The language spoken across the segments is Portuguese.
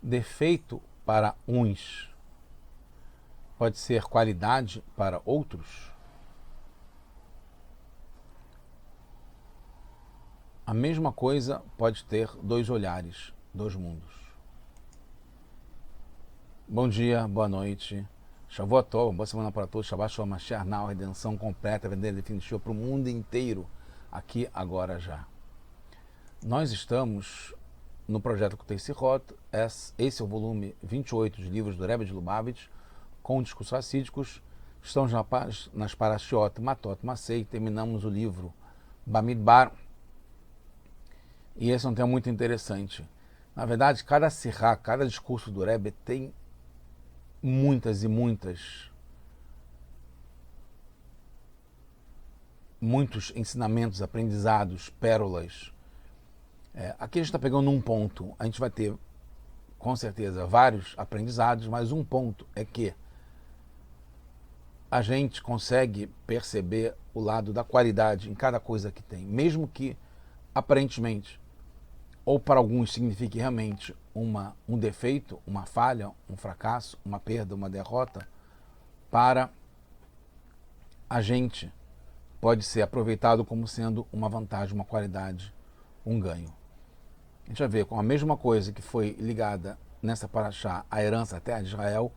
Defeito para uns pode ser qualidade para outros? A mesma coisa pode ter dois olhares, dois mundos. Bom dia, boa noite. Shavuot Tov, boa semana para todos. Shabbat Shalom, Mashiach Now, redenção completa, vender definitiva para o mundo inteiro, aqui, agora, já. Nós estamos no projeto Kutei Sichot, esse é o volume 28 dos livros do Rebbe de Lubavitch, com discursos racídicos. Estamos nas Parashiot Matot Masei, terminamos o livro Bamidbar, e esse é um tema muito interessante. Na verdade, cada sirá, cada discurso do Rebbe tem muitos ensinamentos, aprendizados, pérolas. Aqui a gente está pegando um ponto, a gente vai ter, com certeza, vários aprendizados, mas um ponto é que a gente consegue perceber o lado da qualidade em cada coisa que tem, mesmo que, aparentemente, ou para alguns signifique realmente um defeito, uma falha, um fracasso, uma perda, uma derrota, para a gente pode ser aproveitado como sendo uma vantagem, uma qualidade, um ganho. A gente vai ver com a mesma coisa que foi ligada nessa paraxá à herança da terra de Israel,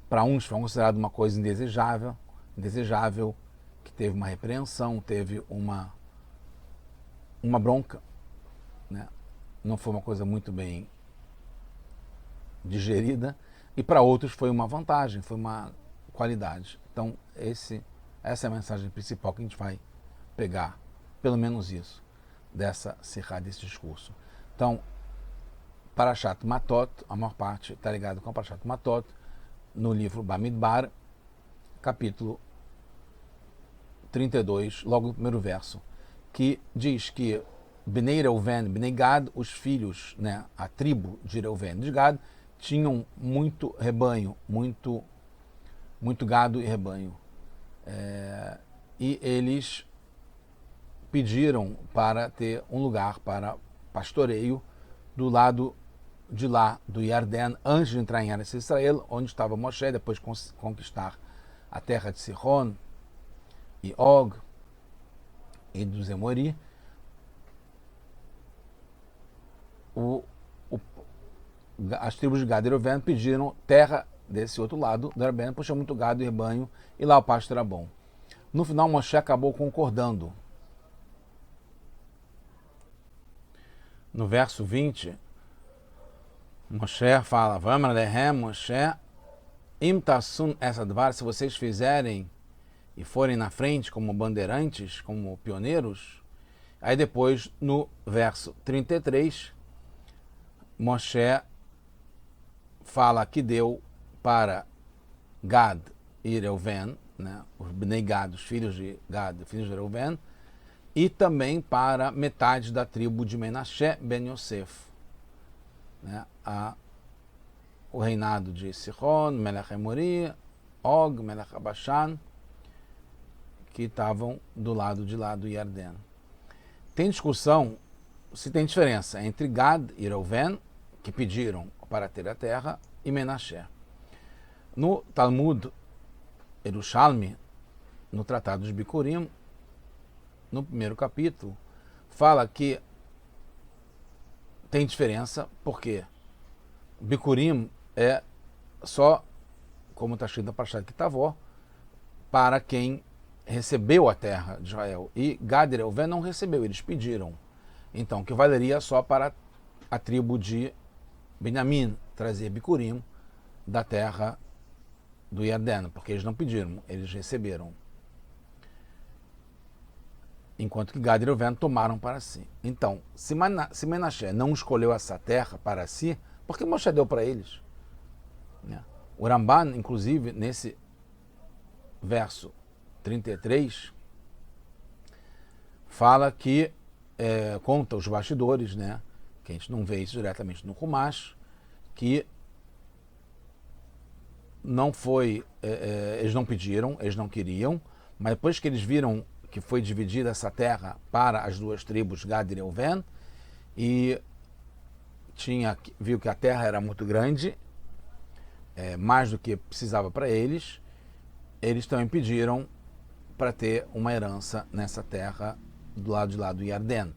para uns foi considerado uma coisa indesejável, que teve uma repreensão, teve uma bronca, né? Não foi uma coisa muito bem digerida, e para outros foi uma vantagem, foi uma qualidade. Então essa é a mensagem principal que a gente vai pegar, pelo menos isso, dessa sirá, desse discurso. Então, Parashat Matot, a maior parte está ligado com a Parashat Matot, no livro Bamidbar, capítulo 32, logo no primeiro verso, que diz que Bnei Reuven, Bnei Gad, os filhos, né, a tribo de Reuven e de Gad, tinham muito rebanho, muito gado e rebanho. E eles pediram para ter um lugar para pastoreio do lado de lá do Yarden, antes de entrar em Eretz Israel, onde estava Moshe, depois de conquistar a terra de Sihon e Og e do Zemori. As tribos de Gad e Reuven pediram terra desse outro lado do Yarden, pois tinha muito gado e rebanho, e lá o pasto era bom. No final, Moshe acabou concordando. No verso 20, Moshe fala, Vamar lehem Moshe, im tasun esadvar, se vocês fizerem e forem na frente como bandeirantes, como pioneiros. Aí depois, no verso 33, Moshe fala que deu para Gad e Reuven, né, os Bnei Gad, os filhos de Gad, os filhos de Reuven, e também para metade da tribo de Menashe ben Yosef, né, o reinado de Sihon, Melech Emori, Og, Melech Abashan, que estavam do lado de lá do Yarden. Tem discussão se tem diferença entre Gad e Reuven, que pediram para ter a terra, e Menashe. No Talmud Yerushalmi, no Tratado de Bikurim, no primeiro capítulo, fala que tem diferença, porque Bikurim é só, como está escrito na Parashat Kitavó, para quem recebeu a terra de Israel. E Gad e Reuven não recebeu, eles pediram. Então, que valeria só para a tribo de Benjamim trazer Bikurim da terra do Yarden, porque eles não pediram, eles receberam. Enquanto que Gad e Reuven tomaram para si. Então, se Menashe não escolheu essa terra para si, por que Moshe deu para eles? O Ramban, inclusive, nesse verso 33, fala que, conta os bastidores, né, que a gente não vê isso diretamente no Humash, que não foi, eles não pediram, eles não queriam, mas depois que eles viram que foi dividida essa terra para as duas tribos, Gad e Reuven, e viu que a terra era muito grande, mais do que precisava para eles também pediram para ter uma herança nessa terra do lado de lá do Iardén.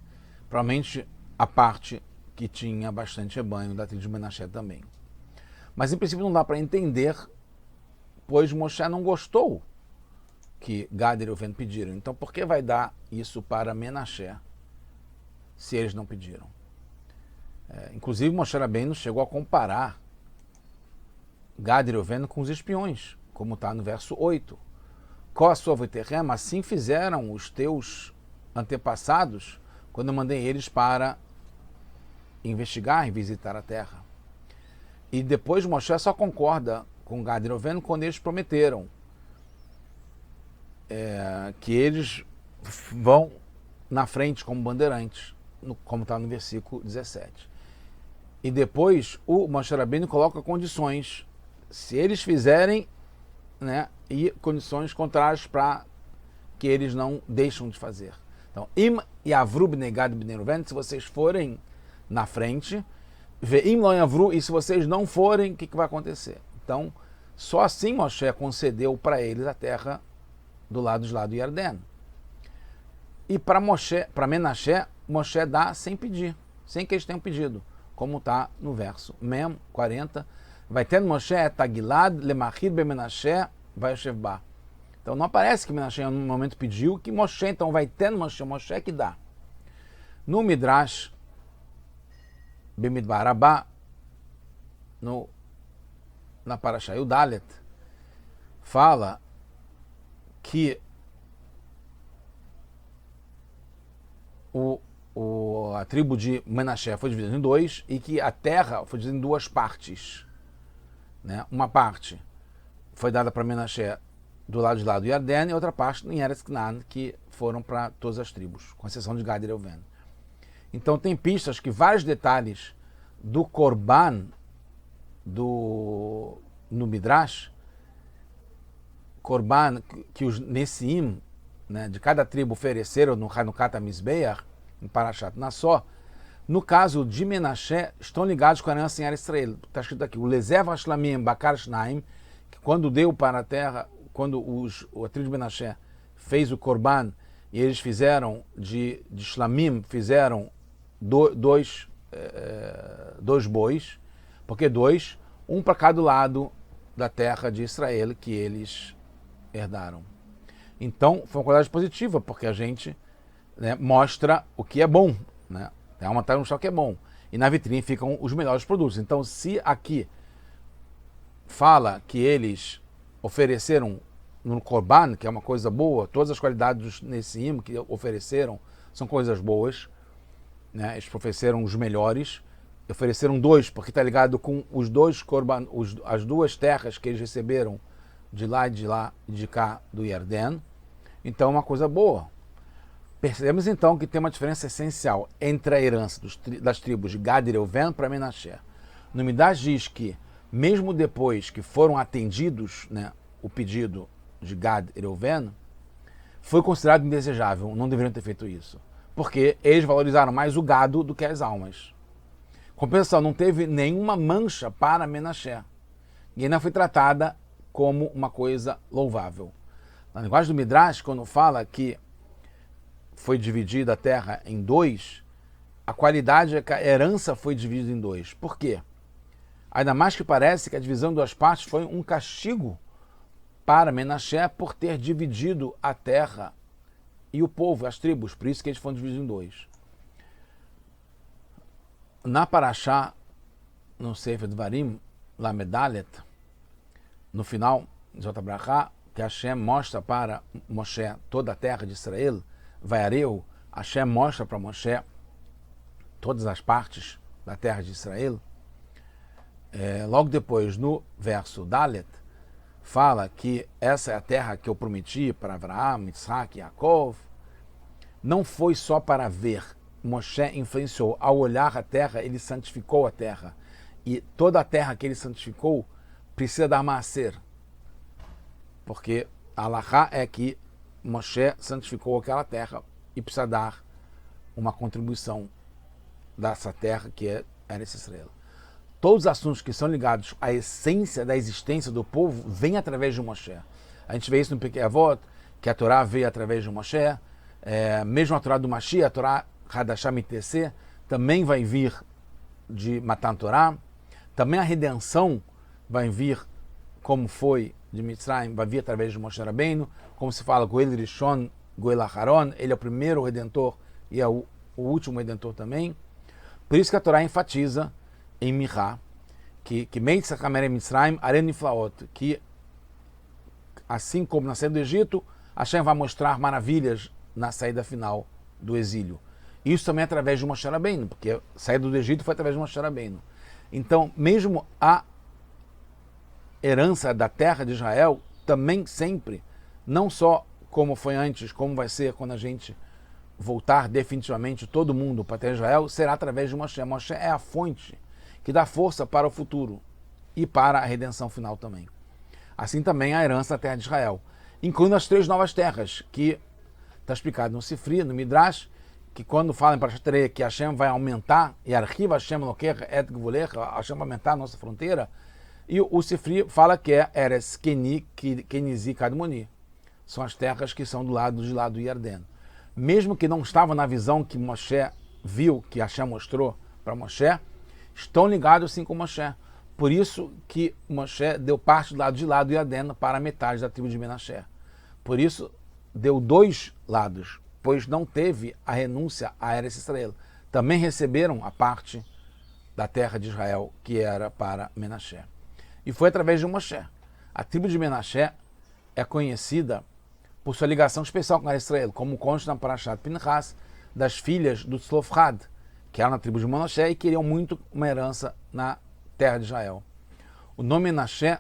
Provavelmente a parte que tinha bastante rebanho da tribo de Menaché também. Mas em princípio não dá para entender, pois Moshe não gostou que Gad e Reuven pediram. Então por que vai dar isso para Menaché se eles não pediram? Inclusive Moshe Rabbeinu chegou a comparar Gad e Reuven com os espiões, como está no verso 8. Assim fizeram os teus antepassados quando eu mandei eles para investigar e visitar a terra. E depois Moshe só concorda com Gad e Reuven quando eles prometeram que eles vão na frente como bandeirantes, como está no versículo 17. E depois o Moshe Rabbeinu coloca condições, se eles fizerem, e condições contrárias para que eles não deixam de fazer. Então, im yavru bnei Gad bnei Reuven, se vocês forem na frente, ve'im lo yavru, e se vocês não forem, o que vai acontecer? Então, só assim Moshe concedeu para eles a terra do lado do Iardén. E para Menaché, Moshe dá sem pedir, sem que eles tenham pedido, como está no verso Mem 40. Vai ter Moshe Tagilad lemachir be Menaché vai Shevba. Então não aparece que Menaché no momento pediu, que Moshe então vai ter Moshe que dá. No Midrash Bemidbar Rabá, na Parashá Yudalet, fala que a tribo de Menaché foi dividida em dois e que a terra foi dividida em duas partes. Uma parte foi dada para Menaché do lado de lá do Iardén e outra parte em Eretz Canaan, que foram para todas as tribos, com exceção de Gad e Reuven. Então tem pistas que vários detalhes do Korban no Midrash, Korban que os Nessiim, de cada tribo ofereceram no Hanukat HaMizbeach, em Parashat Nassó, no caso de Menaché, estão ligados com a herança em Eretz Israel. Está escrito aqui, o Lezev Hashlamim Bakar Shnaim, que quando deu para a terra, quando a tribo de Menaché fez o Korban, e eles fizeram de Shlamim, fizeram dois bois, porque um para cada lado da terra de Israel que eles herdaram. Então, foi uma qualidade positiva, porque a gente mostra o que é bom, tem uma matéria no chão que é bom. E na vitrine ficam os melhores produtos. Então, se aqui fala que eles ofereceram no Korban, que é uma coisa boa, todas as qualidades dos Nessiim que ofereceram são coisas boas, eles ofereceram os melhores, ofereceram dois, porque está ligado com os dois Korban, as duas terras que eles receberam de lá e de cá do Iardén. Então é uma coisa boa. Percebemos então que tem uma diferença essencial entre a herança das tribos de Gad e Reuven para Menaché. No Midrash diz que, mesmo depois que foram atendidos o pedido de Gad e Reuven, foi considerado indesejável, não deveriam ter feito isso, porque eles valorizaram mais o gado do que as almas. Compensação, não teve nenhuma mancha para Menaché, e ainda foi tratada como uma coisa louvável. Na linguagem do Midrash, quando fala que foi dividida a terra em dois, a qualidade é que a herança foi dividida em dois. Por quê? Ainda mais que parece que a divisão em duas partes foi um castigo para Menaché por ter dividido a terra e o povo, as tribos, por isso que eles foram divididos em dois. Na Parashá, no Sefer Dvarim, Lamedalet, no final, Zot Brachá, que Hashem mostra para Moshe toda a terra de Israel, Vaiareu, Hashem mostra para Moshe todas as partes da terra de Israel. Logo depois, no verso Dalet, fala que essa é a terra que eu prometi para Abraão, Isaac e Yaakov. Não foi só para ver. Moshe influenciou. Ao olhar a terra, ele santificou a terra. E toda a terra que ele santificou precisa dar maaser. Porque a halachá é que Moshe santificou aquela terra e precisa dar uma contribuição dessa terra que é Eretz Israel. Todos os assuntos que são ligados à essência da existência do povo vêm através de Moshe. A gente vê isso no Pirkei Avot, que a Torá veio através de Moshe. Mesmo a Torá do Mashiach, a Torá Hadashah Miteseh, também vai vir de Matan Torá. Também a redenção vai vir, como foi de Mitzrayim, vai vir através de Moshe Rabbeinu. Como se fala, Goel Rishon, Goel Aharon, ele é o primeiro redentor e é o último redentor também. Por isso que a Torá enfatiza em Mirá, que assim como na saída do Egito, Hashem vai mostrar maravilhas na saída final do exílio. Isso também é através de Moshe Rabbeinu, porque a saída do Egito foi através de Moshe Rabbeinu. Então, mesmo a herança da terra de Israel, também sempre, não só como foi antes, como vai ser quando a gente voltar definitivamente todo mundo para a terra de Israel, será através de Moshe. Moshe é a fonte que dá força para o futuro e para a redenção final também. Assim também a herança da terra de Israel, incluindo as 3 novas terras, que está explicado no Sifri, no Midrash, que quando falam para a que Hashem vai aumentar, e arquiva Hashem loquecha et gvulecha, Hashem vai aumentar a nossa fronteira, e o Sifri fala que é Eres Keni, Kenizi, Kadmoni. São as terras que são do lado do Yarden. Mesmo que não estavam na visão que Moshe viu, que Hashem mostrou para Moshe, estão ligados sim com Moshe. Por isso que Moshe deu parte do lado do Yarden para a metade da tribo de Menashe. Por isso deu 2 lados, pois não teve a renúncia a Eretz Israel. Também receberam a parte da terra de Israel, que era para Menashe. E foi através de Moshe. A tribo de Menashe é conhecida por sua ligação especial com Eretz Israel, como consta na Parashat Pinchas, das filhas do Tzlofchad, que eram na tribo de Menashe e queriam muito uma herança na terra de Israel. O nome Menashe,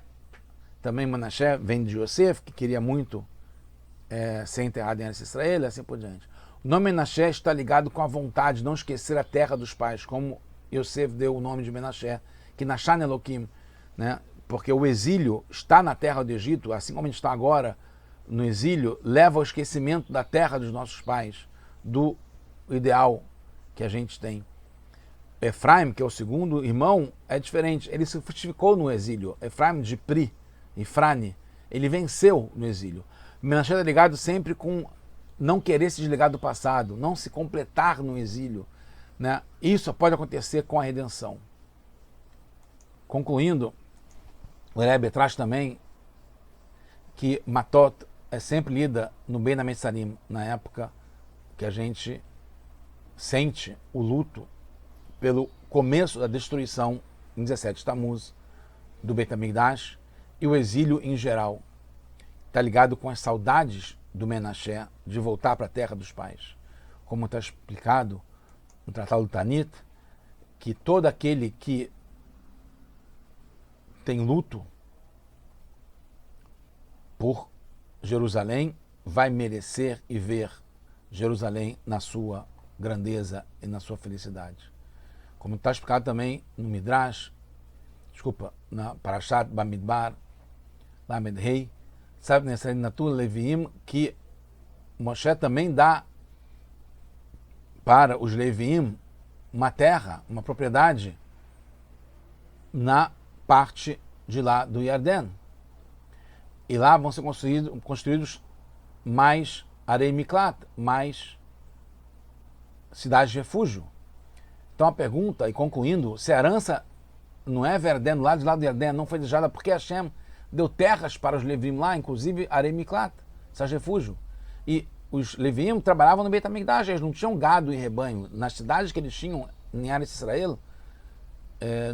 também Menashe, vem de Yosef, que queria muito ser enterrado em Eretz Israel e assim por diante. O nome Menashe está ligado com a vontade de não esquecer a terra dos pais, como Yosef deu o nome de Menashe, que Nashan Elokim, né? Porque o exílio está na terra do Egito, assim como a gente está agora no exílio, leva ao esquecimento da terra dos nossos pais, do ideal que a gente tem. Efraim, que é o segundo irmão, é diferente. Ele se frutificou no exílio. Efraim de Pri, Efrane, ele venceu no exílio. Menashe é ligado sempre com não querer se desligar do passado, não se completar no exílio, né? Isso pode acontecer com a redenção. Concluindo, o Rebbe traz também que Matot é sempre lida no Ben HaMetzarim, na época que a gente sente o luto pelo começo da destruição em 17 Tammuz do Beit HaMikdash e o exílio em geral. Está ligado com as saudades do Menashe de voltar para a terra dos pais. Como está explicado no Tratado do Tanit, que todo aquele que tem luto por Jerusalém vai merecer e ver Jerusalém na sua grandeza e na sua felicidade. Como está explicado também no Midrash, na Parashat Bamidbar, Lamed Rei, sabe, nessa Natul Leviim, que Moshe também dá para os Leviim uma terra, uma propriedade na parte de lá do Yarden. E lá vão ser construídos mais Arei Miklat, mais cidades de refúgio. Então a pergunta, e concluindo, se a herança não é Verden, lá de lá do Yarden, não foi desejada porque Hashem deu terras para os Levim lá, inclusive Arei Miklat, cidade de refúgio. E os Levim trabalhavam no Beit HaMikdash, eles não tinham gado e rebanho. Nas cidades que eles tinham em Eretz Israel,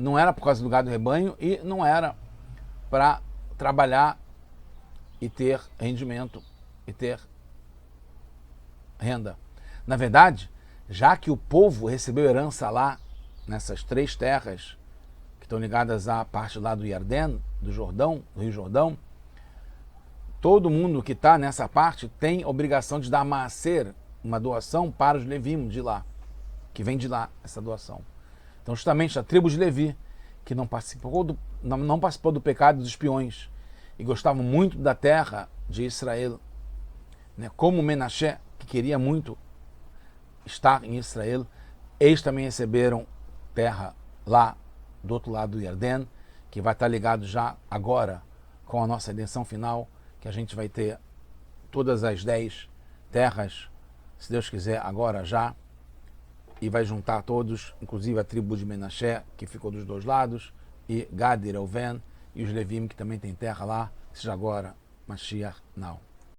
não era por causa do gado e rebanho e não era para trabalhar e ter rendimento e ter renda. Na verdade, já que o povo recebeu herança lá, nessas 3 terras que estão ligadas à parte lá do Yarden, do Jordão, do Rio Jordão, todo mundo que está nessa parte tem obrigação de dar maaser, uma doação para os Levim de lá, que vem de lá essa doação. Então justamente a tribo de Levi, que não participou do pecado dos espiões e gostavam muito da terra de Israel, né? Como Menashe, que queria muito estar em Israel, eles também receberam terra lá do outro lado do Yarden, que vai estar ligado já agora com a nossa redenção final, que a gente vai ter todas as 10 terras, se Deus quiser, agora já, e vai juntar todos, inclusive a tribo de Menashe, que ficou dos dois lados, e Gad e Reuven, e os Levim, que também tem terra lá, seja agora, Mashiach, não.